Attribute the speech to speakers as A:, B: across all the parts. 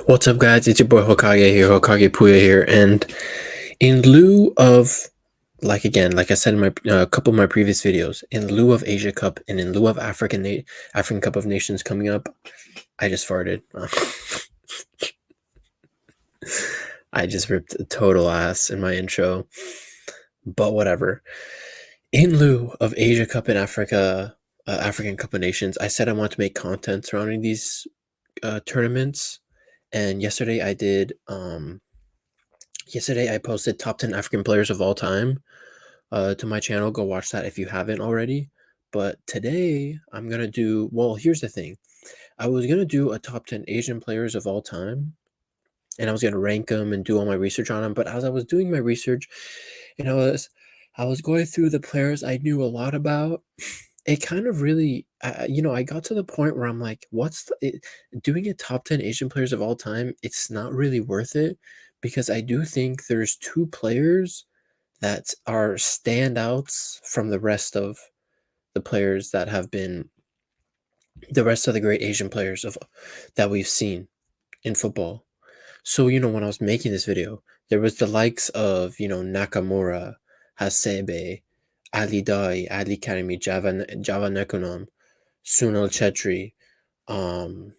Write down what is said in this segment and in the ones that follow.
A: What's up, guys? It's your boy Hokage here, Hokage Puya here, and in lieu of, like I said in my couple of my previous videos, in lieu of Asia Cup and in lieu of African Cup of Nations coming up, I just farted. I just ripped a total ass in my intro, but whatever. In lieu of Asia Cup and African Cup of Nations, I said I want to make content surrounding these tournaments, and yesterday I did. Yesterday, I posted top 10 African players of all time to my channel. Go watch that if you haven't already. But today, I'm going to do, well, here's the thing. I was going to do a top 10 Asian players of all time, and I was going to rank them and do all my research on them. But as I was doing my research and I was going through the players I knew a lot about, it kind of really, I got to the point where I'm like, doing a top 10 Asian players of all time? It's not really worth it because I do think there's two players that are standouts from the rest of the players that have been the rest of the great Asian players of that we've seen in football. So, when I was making this video, there was the likes of, Nakamura, Hasebe, Ali Dai, Ali Karimi, Java Nekonom, Sunil Chetri. Um,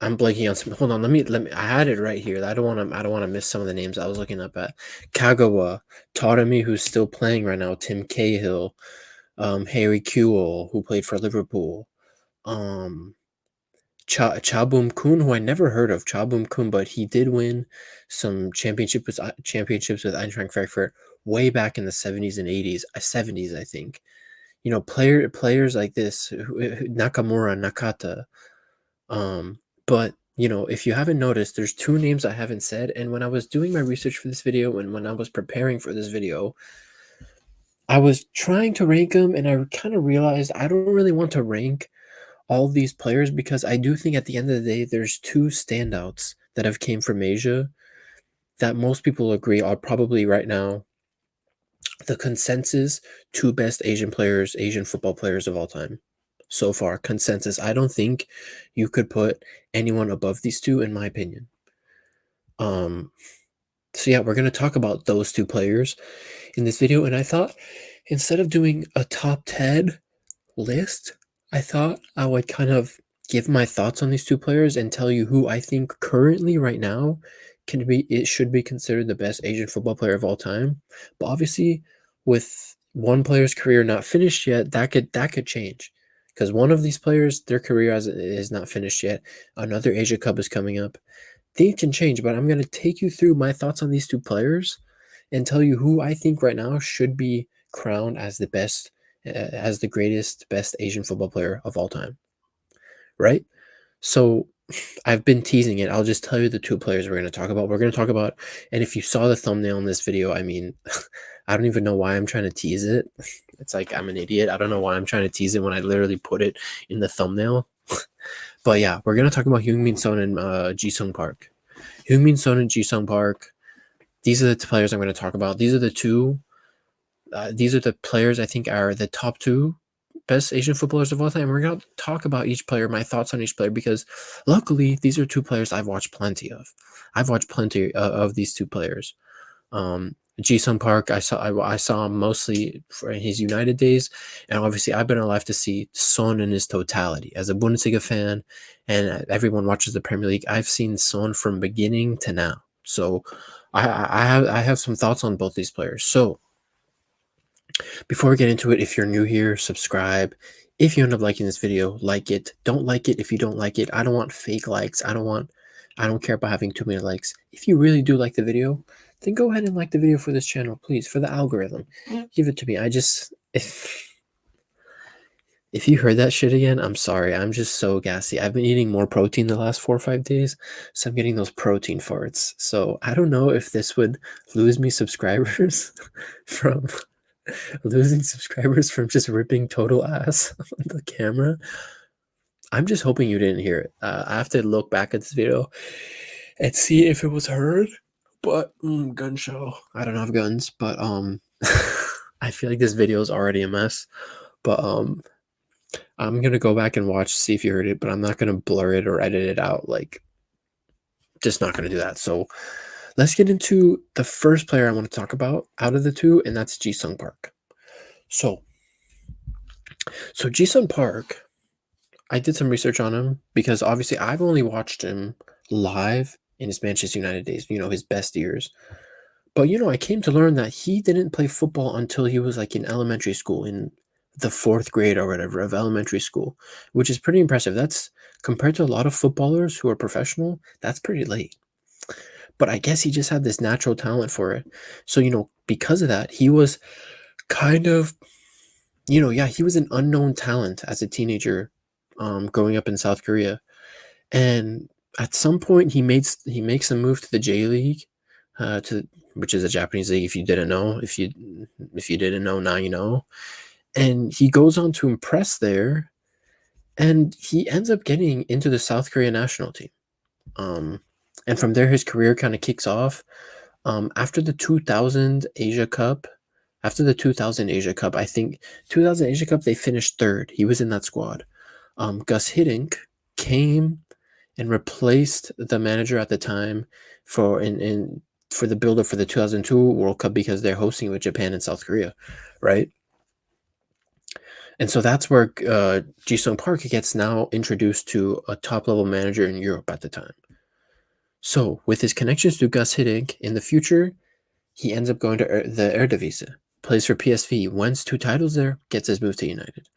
A: I'm blanking on some. Hold on, let me. I had it right here. I don't want to miss some of the names I was looking up at. Kagawa, Taremi, who's still playing right now. Tim Cahill, Harry Kewell, who played for Liverpool. Cha Boom Kun, who I never heard of, Cha Boom Kun, but he did win some championships with Eintracht Frankfurt way back in the 70s and 80s, 70s, I think. Players like this, Nakamura, Nakata. But if you haven't noticed, there's two names I haven't said, and when I was doing my research for this video and when I was preparing for this video, I was trying to rank them, and I kind of realized I don't really want to rank all these players because I do think at the end of the day, there's two standouts that have came from Asia that most people agree are probably right now the consensus two best Asian football players of all time. So far, consensus. I don't think you could put anyone above these two, in my opinion. So yeah, we're gonna talk about those two players in this video, and I thought instead of doing a top 10 list, I thought I would kind of give my thoughts on these two players and tell you who I think currently right now it should be considered the best Asian football player of all time. But obviously, with one player's career not finished yet, that could change. Because one of these players, their career is not finished yet. Another Asia Cup is coming up. Things can change, but I'm going to take you through my thoughts on these two players and tell you who I think right now should be crowned as the best, as the greatest, best Asian football player of all time. Right? So I've been teasing it. I'll just tell you the two players we're going to talk about. We're going to talk about, and if you saw the thumbnail in this video, I mean, I don't even know why I'm trying to tease it. It's like I'm an idiot. I don't know why I'm trying to tease it when I literally put it in the thumbnail. But yeah, we're going to talk about Heung-min Son and Ji-sung Park. Heung-min Son and Ji-sung Park. These are the players I'm going to talk about. These are the two. These are the players I think are the top two best Asian footballers of all time. We're going to talk about each player, my thoughts on each player, because luckily these are two players I've watched plenty of. I've watched plenty of these two players. Ji-sung Park, I saw him mostly for his United days, and obviously I've been alive to see Son in his totality. As a Bundesliga fan, and everyone watches the Premier League, I've seen Son from beginning to now. So I have some thoughts on both these players. So before we get into it, if you're new here, subscribe. If you end up liking this video, like it. Don't like it if you don't like it. I don't want fake likes. I don't care about having too many likes. If you really do like the video, then go ahead and like the video for this channel, please, for the algorithm. Give it to me. If you heard that shit again, I'm sorry. I'm just so gassy. I've been eating more protein the last 4 or 5 days, so I'm getting those protein farts. So I don't know if this would lose me subscribers from losing subscribers from just ripping total ass on the camera. I'm just hoping you didn't hear it. I have to look back at this video and see if it was heard. But gun show. I don't have guns, but I feel like this video is already a mess. But I'm gonna go back and watch to see if you heard it, but I'm not gonna blur it or edit it out. Like just not going to do that. So let's get into the first player I want to talk about out of the two, and that's Ji-sung Park. So Ji-sung Park, I did some research on him because obviously I've only watched him live in his Manchester United days, his best years. But I came to learn that he didn't play football until he was like in elementary school, in the fourth grade or whatever of elementary school, which is pretty impressive. That's compared to a lot of footballers who are professional, that's pretty late. But I guess he just had this natural talent for it. So, because of that, he was kind of, yeah, he was an unknown talent as a teenager, growing up in South Korea. And at some point, he makes a move to the J League, which is a Japanese league. If you didn't know, if you didn't know, now you know. And he goes on to impress there, and he ends up getting into the South Korea national team. And from there, his career kind of kicks off. After the 2000 Asia Cup, I think 2000 Asia Cup, they finished third. He was in that squad. Gus Hiddink came and replaced the manager at the time for the build-up for the 2002 World Cup because they're hosting with Japan and South Korea, right? And so that's where Ji-sung Park gets now introduced to a top-level manager in Europe at the time. So with his connections to Gus Hiddink, in the future, he ends up going to the Eredivisie, plays for PSV, wins 2 titles there, gets his move to United.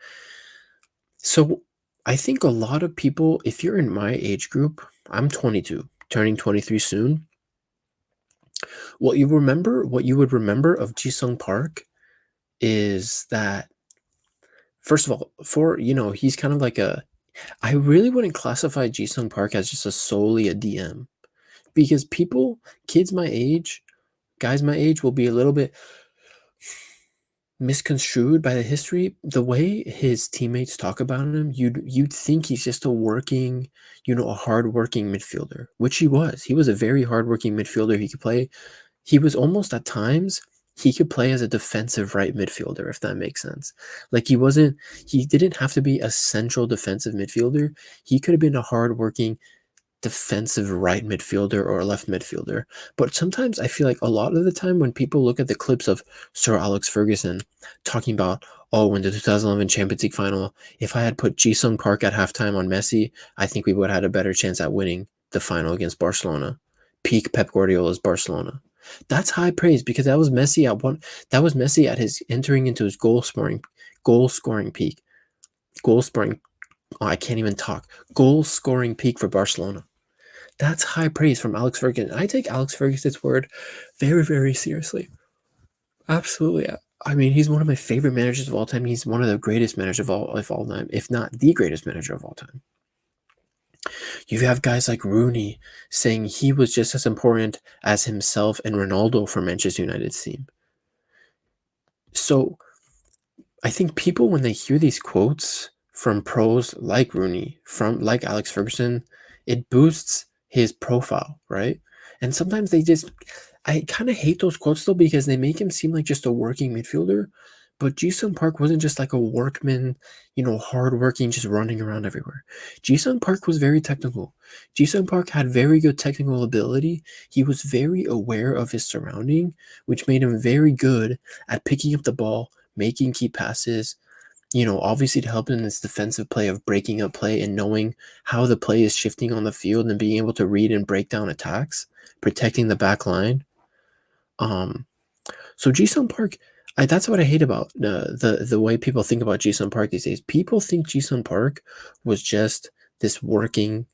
A: So I think a lot of people, if you're in my age group, I'm 22, turning 23 soon. What you would remember of Ji-sung Park is that, first of all, he's kind of like I really wouldn't classify Ji-sung Park as just solely a DM, because kids my age, guys my age will be a little bit misconstrued by the history. The way his teammates talk about him, you'd think he's just a hardworking midfielder, which he was. He was a very hardworking midfielder. He was almost at times, he could play as a defensive right midfielder, if that makes sense. Like he didn't have to be a central defensive midfielder. He could have been a hardworking defensive right midfielder or a left midfielder. But sometimes I feel like a lot of the time when people look at the clips of Sir Alex Ferguson talking about, oh, in the 2011 Champions League final, if I had put Ji-sung Park at halftime on Messi, I think we would have had a better chance at winning the final against Barcelona. Peak Pep Guardiola's Barcelona. That's high praise because that was Messi at his entering into his goal scoring peak. I can't even talk. Goal scoring peak for Barcelona. That's high praise from Alex Ferguson. I take Alex Ferguson's word very, very seriously. Absolutely. I mean, he's one of my favorite managers of all time. He's one of the greatest managers of all time, if not the greatest manager of all time. You have guys like Rooney saying he was just as important as himself and Ronaldo for Manchester United's team. So I think people, when they hear these quotes from pros like Rooney, like Alex Ferguson, it boosts his profile, right? And sometimes I kind of hate those quotes though, because they make him seem like just a working midfielder. But Ji-sung Park wasn't just like a workman, hardworking, just running around everywhere. Ji-sung Park was very technical. Ji-sung Park had very good technical ability. He was very aware of his surrounding, which made him very good at picking up the ball, making key passes, obviously to help in this defensive play of breaking up play and knowing how the play is shifting on the field and being able to read and break down attacks, protecting the back line. So Ji-sung Park, that's what I hate about the way people think about Ji-sung Park these days. People think Ji-sung Park was just this a working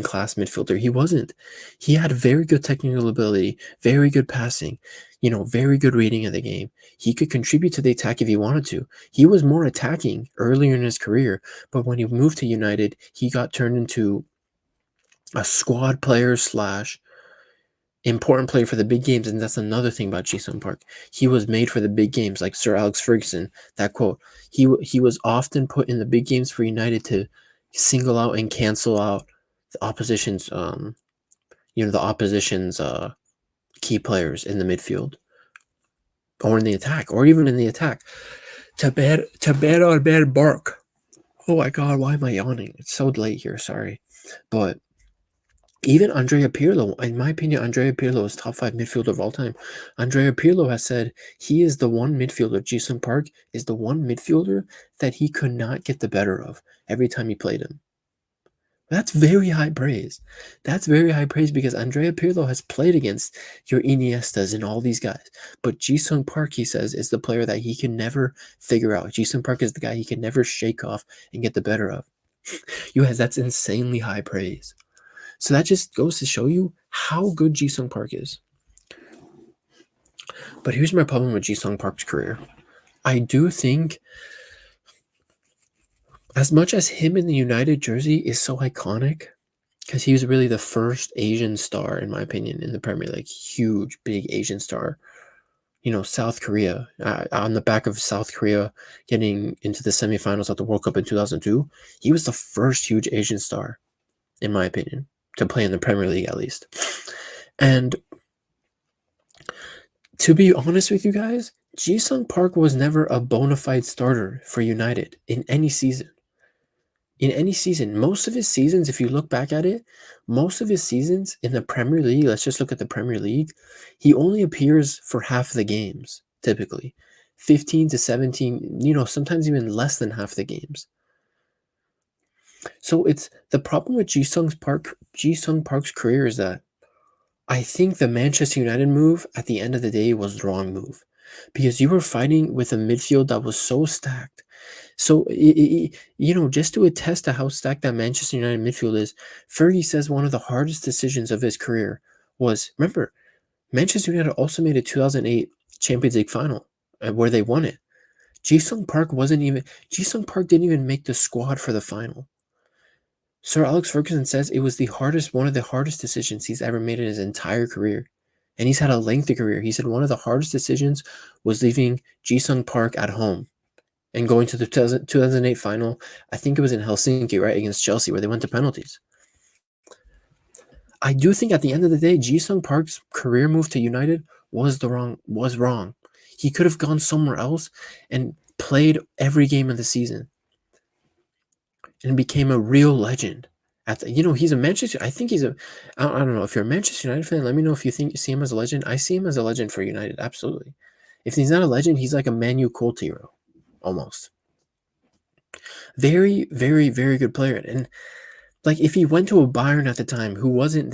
A: class midfielder. He wasn't. He had very good technical ability, very good passing, very good reading of the game. He could contribute to the attack if he wanted to. He was more attacking earlier in his career, but when he moved to United, he got turned into a squad player / important player for the big games. And that's another thing about Ji-sung Park. He was made for the big games, like Sir Alex Ferguson, that quote. He was often put in the big games for United to single out and cancel out the opposition's key players in the midfield or in the attack, or even in the attack. To bed on bed bark. Oh my god, why am I yawning? It's so late here, sorry. But Even Andrea Pirlo, in my opinion, Andrea Pirlo is top 5 midfielder of all time. Andrea Pirlo has said he is the one midfielder, Ji-sung Park is the one midfielder that he could not get the better of every time he played him. That's very high praise. That's very high praise because Andrea Pirlo has played against your Iniestas and all these guys. But Ji-sung Park, he says, is the player that he can never figure out. Ji-sung Park is the guy he can never shake off and get the better of. You guys, that's insanely high praise. So that just goes to show you how good Ji-sung Park is. But here's my problem with Ji-sung Park's career. I do think, as much as him in the United jersey is so iconic, because he was really the first Asian star, in my opinion, in the Premier League. Huge, big Asian star. You know, South Korea, on the back of South Korea getting into the semifinals at the World Cup in 2002, he was the first huge Asian star, in my opinion, to play in the Premier League at least. And to be honest with you guys, Ji-sung Park was never a bona fide starter for United in any season. In any season, most of his seasons, if you look back at it, most of his seasons in the Premier League, let's just look at the Premier League, he only appears for half the games, typically. 15 to 17, sometimes even less than half the games. So it's the problem with Ji-sung Park's career is that I think the Manchester United move at the end of the day was the wrong move because you were fighting with a midfield that was so stacked. So, just to attest to how stacked that Manchester United midfield is, Fergie says one of the hardest decisions of his career was, remember, Manchester United also made a 2008 Champions League final where they won it. Ji-sung Park didn't even make the squad for the final. Sir Alex Ferguson says it was one of the hardest decisions he's ever made in his entire career. And he's had a lengthy career. He said one of the hardest decisions was leaving Ji-sung Park at home and going to the 2008 final. I think it was in Helsinki, right, against Chelsea, where they went to penalties. I do think at the end of the day, Ji-sung Park's career move to United was wrong. He could have gone somewhere else and played every game of the season and became a real legend. He's a Manchester. I think I don't know if you're a Manchester United fan. Let me know if you see him as a legend. I see him as a legend for United, absolutely. If he's not a legend, he's like a Man U cult hero, almost. Very, very, very good player. And like if he went to a Bayern at the time, who wasn't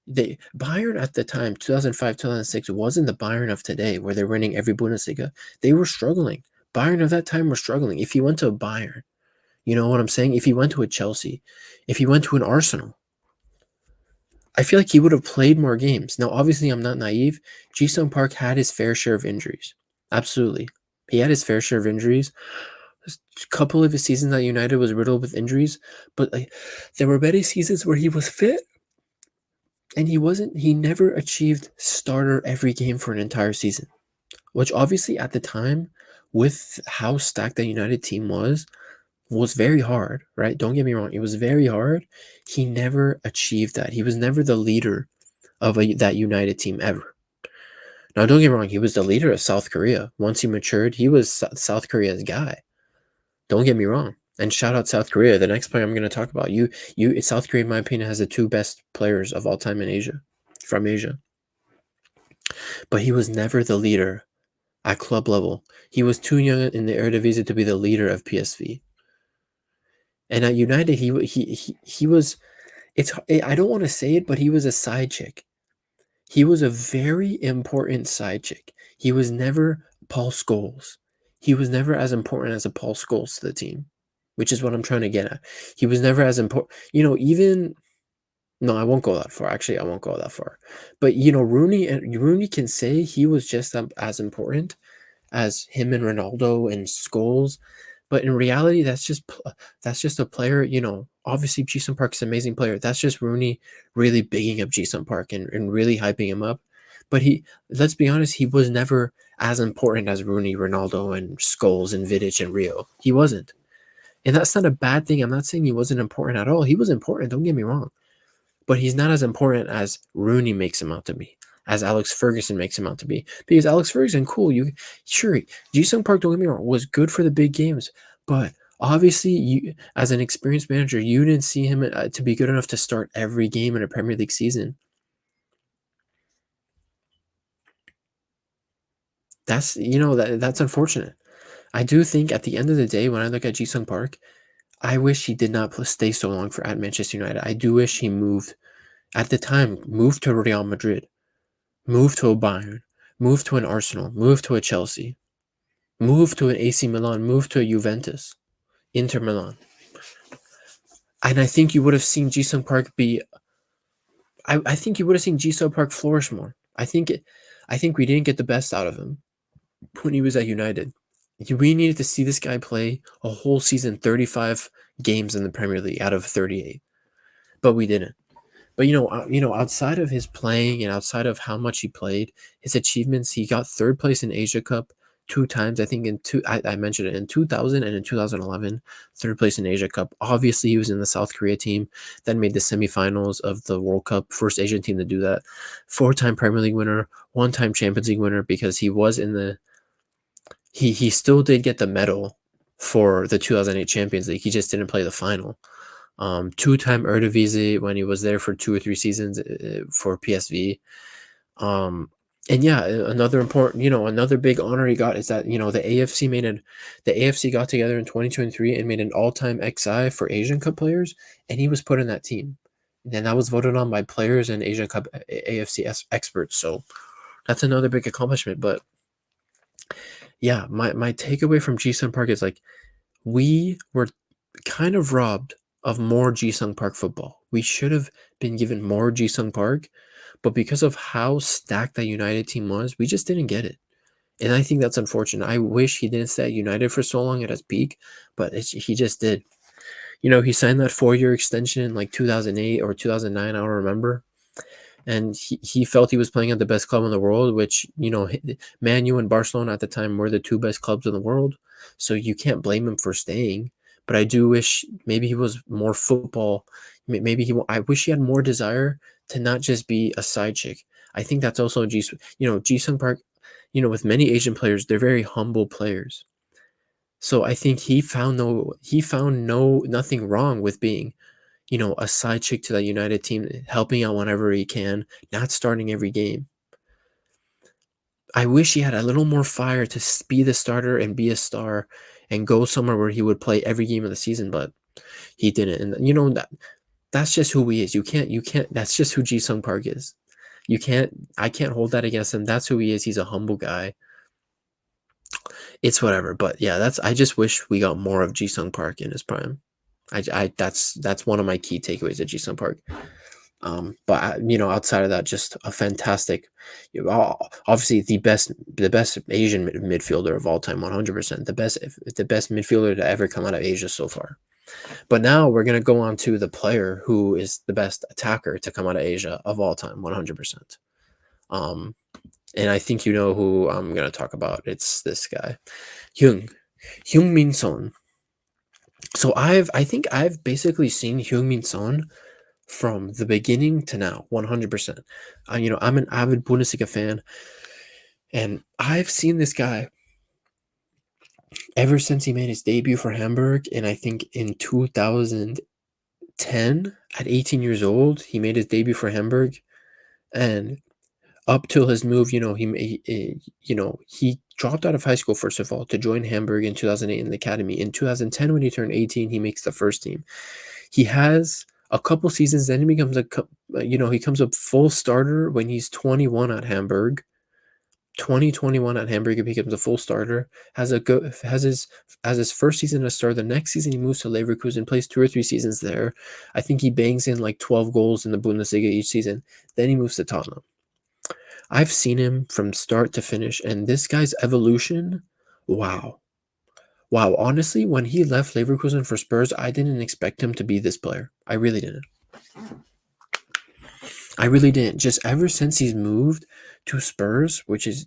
A: Bayern at the time, 2005, 2006, wasn't the Bayern of today where they're winning every Bundesliga. They were struggling. Bayern of that time were struggling. If he went to a Bayern, you know what I'm saying? If he went to a Chelsea, if he went to an Arsenal, I feel like he would have played more games. Now, obviously, I'm not naive. Ji-sung Park had his fair share of injuries. Absolutely. He had his fair share of injuries. A couple of his seasons at United was riddled with injuries, but there were many seasons where he was fit and he never achieved starter every game for an entire season, which obviously at the time, with how stacked the United team was very hard, right? Don't get me wrong. It was very hard. He never achieved that. He was never the leader of that United team ever. Now, don't get me wrong. He was the leader of South Korea. Once he matured, he was South Korea's guy. Don't get me wrong. And shout out South Korea. The next player I'm going to talk about, South Korea, in my opinion, has the two best players of all time in Asia, from Asia. But he was never the leader at club level. He was too young in the Eredivisie to be the leader of PSV. And at United, he was. I don't want to say it, but he was a side chick. He was a very important side chick. He was never Paul Scholes. He was never as important as a Paul Scholes to the team, which is what I'm trying to get at. He was never as important. No, I won't go that far. Actually, I won't go that far. But Rooney can say he was just as important as him and Ronaldo and Scholes. But in reality, that's just a player. Obviously, Ji-sung Park's an amazing player. That's just Rooney really bigging up Ji-sung Park and really hyping him up. But let's be honest, he was never as important as Rooney, Ronaldo, and Scholes and Vidic and Rio. He wasn't. And that's not a bad thing. I'm not saying he wasn't important at all. He was important, don't get me wrong. But he's not as important as Rooney makes him out to be, as Alex Ferguson makes him out to be. Because Alex Ferguson, cool, Ji-sung Park, don't get me wrong, was good for the big games. But Obviously, you as an experienced manager, you didn't see him, to be good enough to start every game in a Premier League season. That's unfortunate. I do think at the end of the day, when I look at Ji-sung Park, I wish he did not stay so long for at Manchester United. I do wish he moved at the time, moved to Real Madrid, moved to a Bayern, moved to an Arsenal, moved to a Chelsea, moved to an AC Milan, moved to a Juventus, Inter Milan. And I think you would have seen Ji-sung Park be I think you would have seen Ji-sung Park flourish more. I think we didn't get the best out of him when he was at United. We needed to see this guy play a whole season, 35 games in the Premier League out of 38, but we didn't. But outside of his playing and outside of how much he played, his achievements, he got third place in Asia Cup two times. I think I mentioned it in 2000 and in 2011, third place in Asia Cup. Obviously, he was in the South Korea team, then made the semifinals of the World Cup, first Asian team to do that. Four-time Premier League winner, one-time Champions League winner because he was in the he still did get the medal for the 2008 Champions League. He just didn't play the final. Two-time Eredivisie when he was there for 2 or 3 seasons for PSV. And yeah, another big honor he got is that the AFC got together in 2023 and made an all-time XI for Asian Cup players, and he was put in that team. And that was voted on by players and Asian Cup AFC experts. So that's another big accomplishment. But yeah, my takeaway from Ji-sung Park is like we were kind of robbed of more Ji-sung Park football. We should have been given more Ji-sung Park, but because of how stacked that United team was, we just didn't get it. And I think that's unfortunate. I wish he didn't stay at United for so long at his peak, but he just did. He signed that 4-year extension in like 2008 or 2009, I don't remember. And he felt he was playing at the best club in the world, which, Man U and Barcelona at the time were the two best clubs in the world. So you can't blame him for staying. But I do wish maybe he was more football. I wish he had more desire to not just be a side chick. I think that's also Ji-sung Park, with many Asian players, they're very humble players. So I think he found nothing wrong with being a side chick to that United team, helping out whenever he can, not starting every game. I wish he had a little more fire to be the starter and be a star and go somewhere where he would play every game of the season, but he didn't. And that's just who he is. You can't that's just who Ji-sung Park is. I can't hold that against him. That's who he is. He's a humble guy. It's whatever. But yeah, I just wish we got more of Ji-sung Park in his prime. That's one of my key takeaways at Ji-sung Park. But outside of that, just a fantastic, obviously the best Asian midfielder of all time, 100%, the best midfielder to ever come out of Asia so far. But now we're gonna go on to the player who is the best attacker to come out of Asia of all time, 100%. And I think you know who I'm gonna talk about. It's this guy, Heung-min Son. So I think I've basically seen Heung-min Son from the beginning to now, 100%. I'm an avid Bundesliga fan, and I've seen this guy ever since he made his debut for Hamburg. And I think in 2010, at 18 years old, he made his debut for Hamburg, and up till his move, he dropped out of high school first of all to join Hamburg in 2008 in the academy. In 2010, when he turned 18, he makes the first team. He has a couple seasons, then he becomes he comes up full starter when he's 21 at Hamburg. 2021 at Hamburg, he becomes a full starter. Has his first season as starter. The next season, he moves to Leverkusen, plays 2 or 3 seasons there. I think he bangs in like 12 goals in the Bundesliga each season. Then he moves to Tottenham. I've seen him from start to finish, and this guy's evolution, wow. Wow, honestly, when he left Leverkusen for Spurs, I didn't expect him to be this player. I really didn't. Just ever since he's moved to Spurs,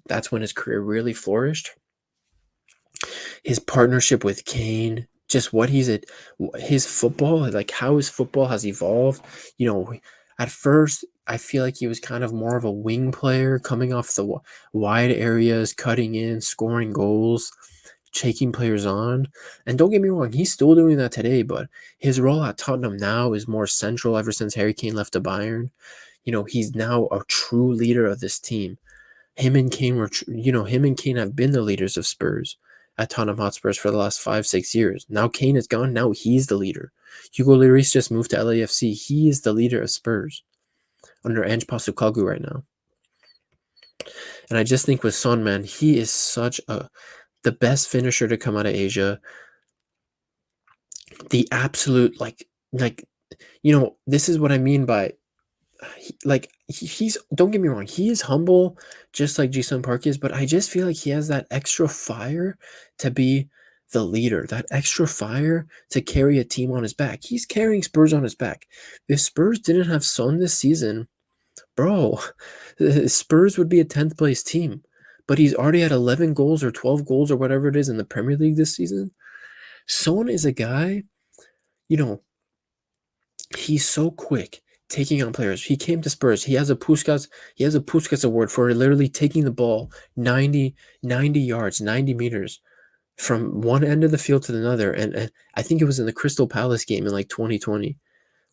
A: that's when his career really flourished. His partnership with Kane, just his football, like how his football has evolved. At first, I feel like he was kind of more of a wing player coming off the wide areas, cutting in, scoring goals. taking players on. And don't get me wrong, he's still doing that today, but his role at Tottenham now is more central ever since Harry Kane left to Bayern. He's now a true leader of this team. Him and Kane him and Kane have been the leaders of Spurs at Tottenham Hotspurs for the last 5-6 years. Now Kane is gone. Now he's the leader. Hugo Lloris just moved to LAFC. He is the leader of Spurs under Ange Postecoglou right now. And I just think with Son, man, he is the best finisher to come out of Asia. The absolute this is what I mean by he's don't get me wrong, he is humble just like Ji-sung Park is, but I just feel like he has that extra fire to be the leader, that extra fire to carry a team on his back. He's carrying Spurs on his back. If Spurs didn't have Son this season, bro, Spurs would be a 10th place team. But he's already had 11 goals or 12 goals or whatever it is in the Premier League this season. Son is a guy, he's so quick taking on players. He came to Spurs. He has a Puskas award for literally taking the ball 90 yards, 90 meters from one end of the field to another. And I think it was in the Crystal Palace game in like 2020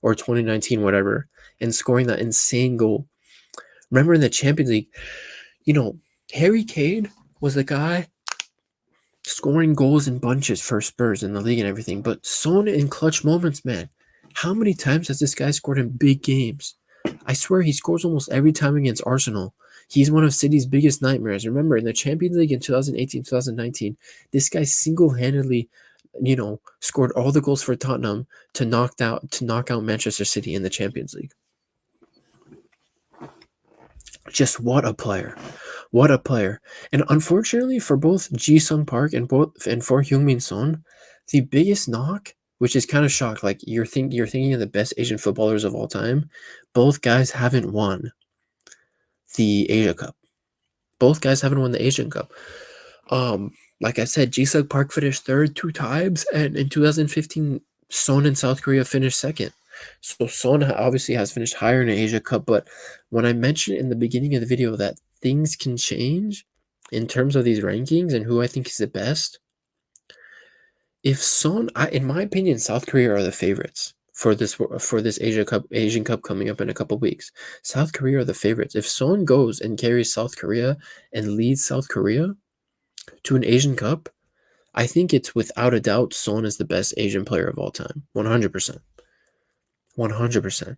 A: or 2019, whatever, and scoring that insane goal. Remember in the Champions League, Harry Kane was the guy scoring goals in bunches for Spurs in the league and everything. But Son in clutch moments, man, how many times has this guy scored in big games? I swear he scores almost every time against Arsenal. He's one of City's biggest nightmares. Remember, in the Champions League in 2018, 2019, this guy single-handedly, scored all the goals for Tottenham to knock out Manchester City in the Champions League. Just what a player. What a player. And unfortunately for both Ji-sung Park and for Heung-min Son, the biggest knock, which is kind of shocked, like you're thinking of the best Asian footballers of all time, both guys haven't won the Asia Cup. Both guys haven't won the Asian Cup. Like I said, Ji-sung Park finished third 2 times, and in 2015, Son in South Korea finished second. So Son obviously has finished higher in the Asia Cup, but when I mentioned in the beginning of the video that things can change in terms of these rankings and who I think is the best, if Son, in my opinion, South Korea are the favorites for this Asian Cup coming up in a couple weeks. South Korea are the favorites. If Son goes and carries South Korea and leads South Korea to an Asian Cup, I think it's without a doubt Son is the best Asian player of all time. 100%. 100%.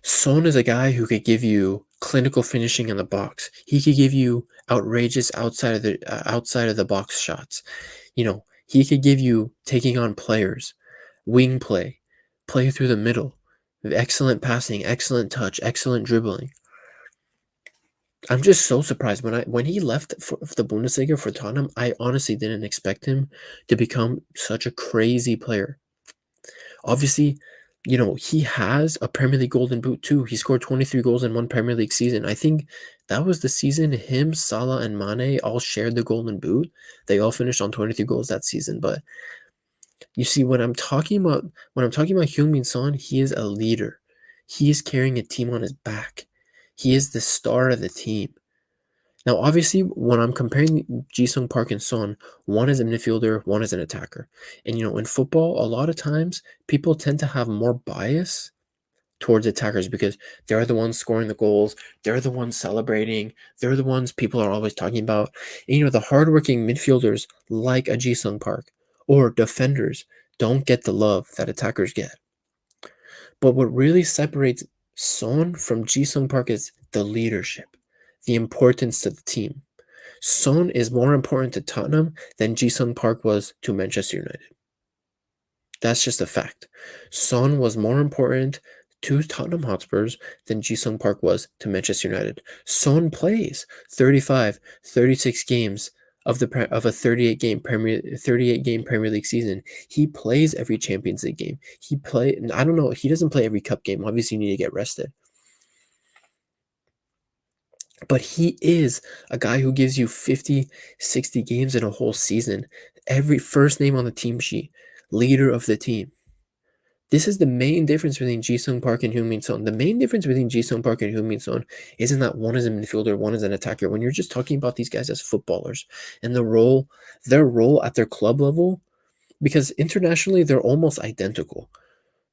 A: Son is a guy who could give you clinical finishing in the box. He could give you outrageous outside of the box shots. He could give you taking on players, wing play through the middle, excellent passing, excellent touch, excellent dribbling. I'm just so surprised when he left for the Bundesliga for Tottenham. I honestly didn't expect him to become such a crazy player. Obviously, he has a Premier League Golden Boot too. He scored 23 goals in one Premier League season. I think that was the season him, Salah, and Mane all shared the Golden Boot. They all finished on 23 goals that season. But you see, when I'm talking about Heung-min Son, he is a leader. He is carrying a team on his back. He is the star of the team. Now, obviously, when I'm comparing Ji-sung Park and Son, one is a midfielder, one is an attacker. And, in football, a lot of times, people tend to have more bias towards attackers because they're the ones scoring the goals, they're the ones celebrating, they're the ones people are always talking about. And, the hardworking midfielders like a Ji-sung Park or defenders don't get the love that attackers get. But what really separates Son from Ji-sung Park is the leadership, the importance to the team. Son is more important to Tottenham than Ji-sung Park was to Manchester United. That's just a fact. Son was more important to Tottenham Hotspurs than Ji-sung Park was to Manchester United. Son plays 35, 36 games of a 38 game Premier League season. He plays every Champions League game. He doesn't play every cup game. Obviously, you need to get rested. But he is a guy who gives you 50, 60 games in a whole season. Every first name on the team sheet, leader of the team. This is the main difference between Ji-sung Park and Heung-min Son. The main difference between Ji-sung Park and Heung-min Son isn't that one is a midfielder, one is an attacker. When you're just talking about these guys as footballers and their role at their club level, because internationally they're almost identical.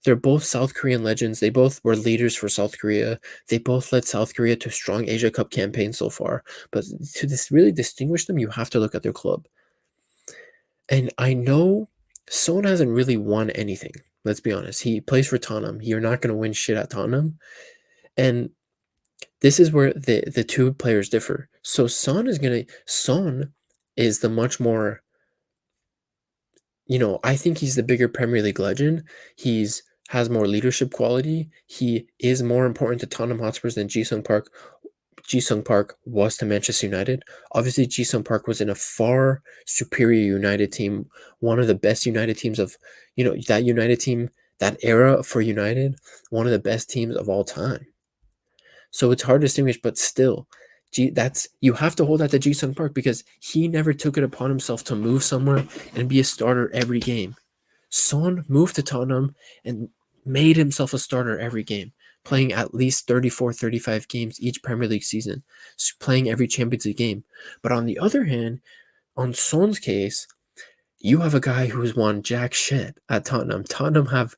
A: They're both South Korean legends. They both were leaders for South Korea. They both led South Korea to strong Asia Cup campaigns so far. But to really distinguish them, you have to look at their club. And I know Son hasn't really won anything. Let's be honest. He plays for Tottenham. You're not going to win shit at Tottenham. And this is where the two players differ. So Son is the much more, I think he's the bigger Premier League legend. He's has more leadership quality. He is more important to Tottenham Hotspurs than Ji-sung Park was to Manchester United. Obviously, Ji-sung Park was in a far superior United team, one of the best United teams of, that United team, that era for United, one of the best teams of all time. So it's hard to distinguish, but still, you have to hold that to Ji-sung Park because he never took it upon himself to move somewhere and be a starter every game. Son moved to Tottenham and made himself a starter every game, playing at least 34, 35 games each Premier League season, playing every Champions League game. But on the other hand, on Son's case, you have a guy who's won jack shit at Tottenham. Tottenham have,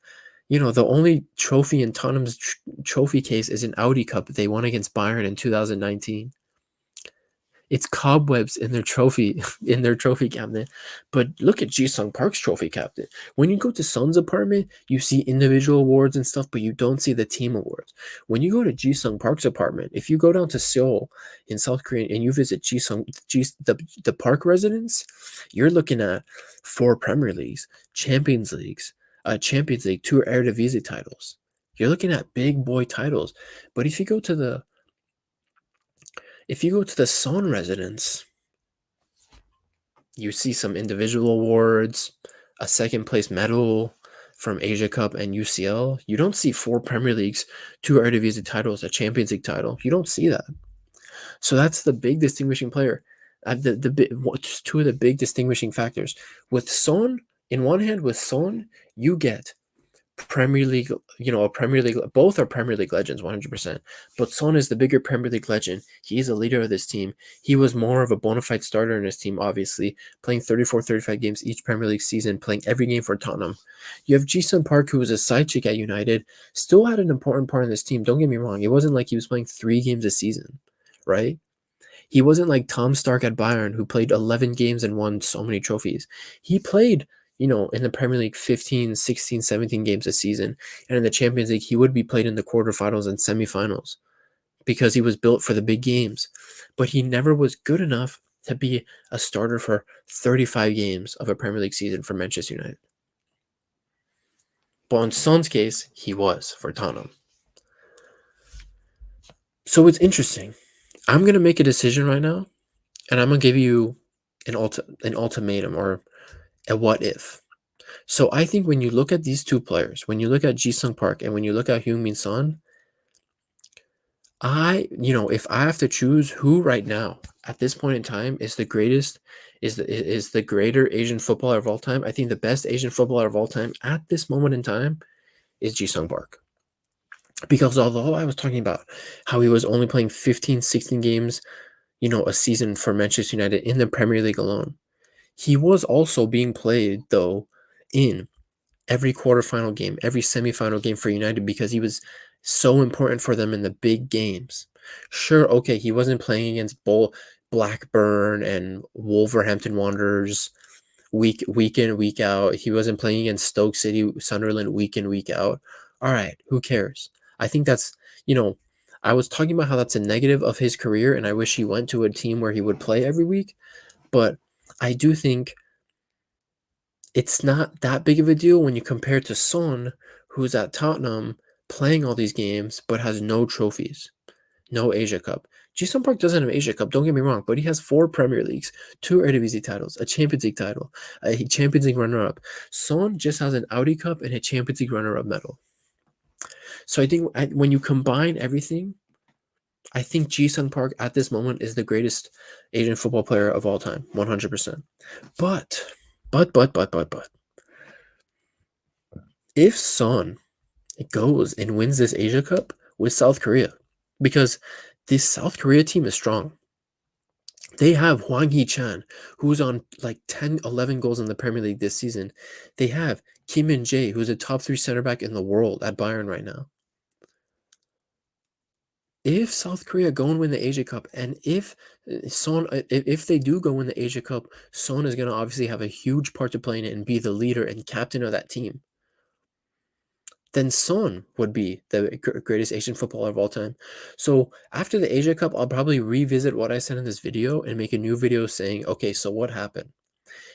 A: the only trophy in Tottenham's trophy case is an Audi Cup they won against Bayern in 2019. It's cobwebs in their trophy cabinet. But look at Ji-sung Park's trophy cabinet. When you go to Son's apartment, you see individual awards and stuff, but you don't see the team awards. When you go to Ji-sung Park's apartment, if you go down to Seoul in South Korea and you visit the Park residence, you're looking at 4 Premier Leagues, Champions League, 2 Eredivisie titles. You're looking at big boy titles. But if you go to the Son residence, you see some individual awards, a second place medal from Asia Cup and UCL. You don't see 4 Premier Leagues, 2 Eredivisie titles, a Champions League title. You don't see that. So that's the big distinguishing player. Two of the big distinguishing factors. With Son, in one hand, you get Premier League, a Premier League, both are Premier League legends, 100%. But Son is the bigger Premier League legend. He's a leader of this team. He was more of a bona fide starter in his team, obviously, playing 34, 35 games each Premier League season, playing every game for Tottenham. You have Ji-sung Park, who was a side chick at United, still had an important part in this team. Don't get me wrong. It wasn't like he was playing 3 games a season, right? He wasn't like Tom Stark at Bayern, who played 11 games and won so many trophies. He played, in the Premier League 15, 16, 17 games a season. And in the Champions League, he would be played in the quarterfinals and semifinals because he was built for the big games. But he never was good enough to be a starter for 35 games of a Premier League season for Manchester United. But in Son's case, he was for Tottenham. So it's interesting. I'm going to make a decision right now, and I'm going to give you an ultimatum or a what if. So I think when you look at these two players, when you look at Ji-sung Park and when you look at Heung-min Son, if I have to choose who right now at this point in time is the greatest, is the greater Asian footballer of all time, I think the best Asian footballer of all time at this moment in time is Ji-sung Park. Because although I was talking about how he was only playing 15, 16 games, a season for Manchester United in the Premier League alone, he was also being played, though, in every quarterfinal game, every semifinal game for United because he was so important for them in the big games. Sure, okay, he wasn't playing against Blackburn and Wolverhampton Wanderers week in, week out. He wasn't playing against Stoke City, Sunderland week in, week out. All right, who cares? I think that's, I was talking about how that's a negative of his career, and I wish he went to a team where he would play every week. But I do think it's not that big of a deal when you compare to Son, who's at Tottenham playing all these games but has no trophies, no Asia Cup. Ji-sung Park doesn't have Asia Cup, don't get me wrong, but he has 4 Premier Leagues, 2 Eredivisie titles, a Champions League title, a Champions League runner-up. Son just has an Audi Cup and a Champions League runner-up medal. So I think when you combine everything, I think Ji-sung Park at this moment is the greatest Asian football player of all time, 100%. But if Son goes and wins this Asia Cup with South Korea, because this South Korea team is strong. They have Hwang Hee-chan, who's on like 10, 11 goals in the Premier League this season. They have Kim Min-jae, who's a top 3 center back in the world at Bayern right now. If South Korea go and win the Asia Cup, and if they do go win the Asia Cup, Son is going to obviously have a huge part to play in it and be the leader and captain of that team. Then Son would be the greatest Asian footballer of all time. So after the Asia Cup, I'll probably revisit what I said in this video and make a new video saying, okay, so what happened?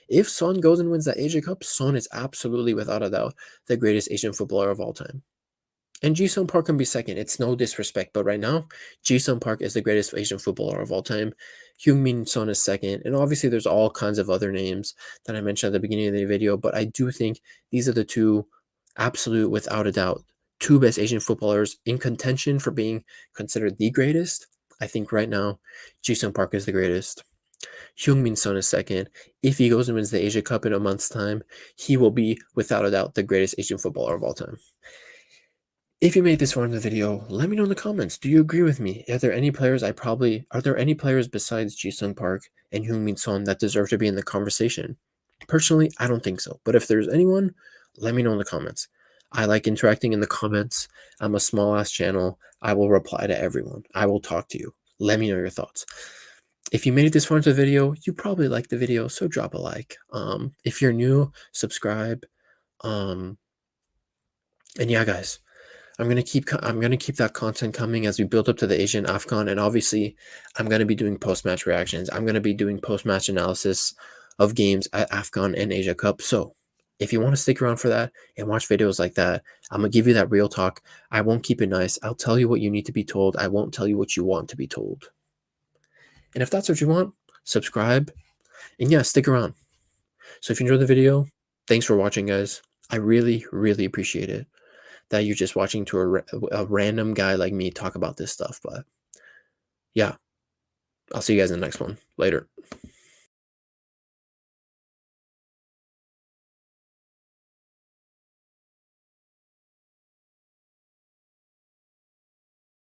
A: If Son goes and wins the Asia Cup, Son is absolutely, without a doubt, the greatest Asian footballer of all time. And Ji-sung Park can be second. It's no disrespect, but right now, Ji-sung Park is the greatest Asian footballer of all time. Heung-min Son is second, and obviously there's all kinds of other names that I mentioned at the beginning of the video, but I do think these are the two absolute, without a doubt, two best Asian footballers in contention for being considered the greatest. I think right now, Ji-sung Park is the greatest. Heung-min Son is second. If he goes and wins the Asia Cup in a month's time, he will be, without a doubt, the greatest Asian footballer of all time. If you made this far in the video, let me know in the comments. Do you agree with me? Are there any players besides Ji-sung Park and Heung-min Son that deserve to be in the conversation? Personally, I don't think so. But if there's anyone, let me know in the comments. I like interacting in the comments. I'm a small ass channel. I will reply to everyone. I will talk to you. Let me know your thoughts. If you made it this far into the video, you probably liked the video, so drop a like. If you're new, subscribe. And yeah, guys, I'm gonna keep that content coming as we build up to the Asian AFCON, and obviously, I'm gonna be doing post-match reactions. I'm gonna be doing post-match analysis of games at AFCON and Asia Cup. So, if you want to stick around for that and watch videos like that, I'm gonna give you that real talk. I won't keep it nice. I'll tell you what you need to be told. I won't tell you what you want to be told. And if that's what you want, subscribe, and yeah, stick around. So if you enjoyed the video, thanks for watching, guys. I really, really appreciate it that you're just watching to a random guy like me talk about this stuff. But yeah, I'll see you guys in the next one. Later.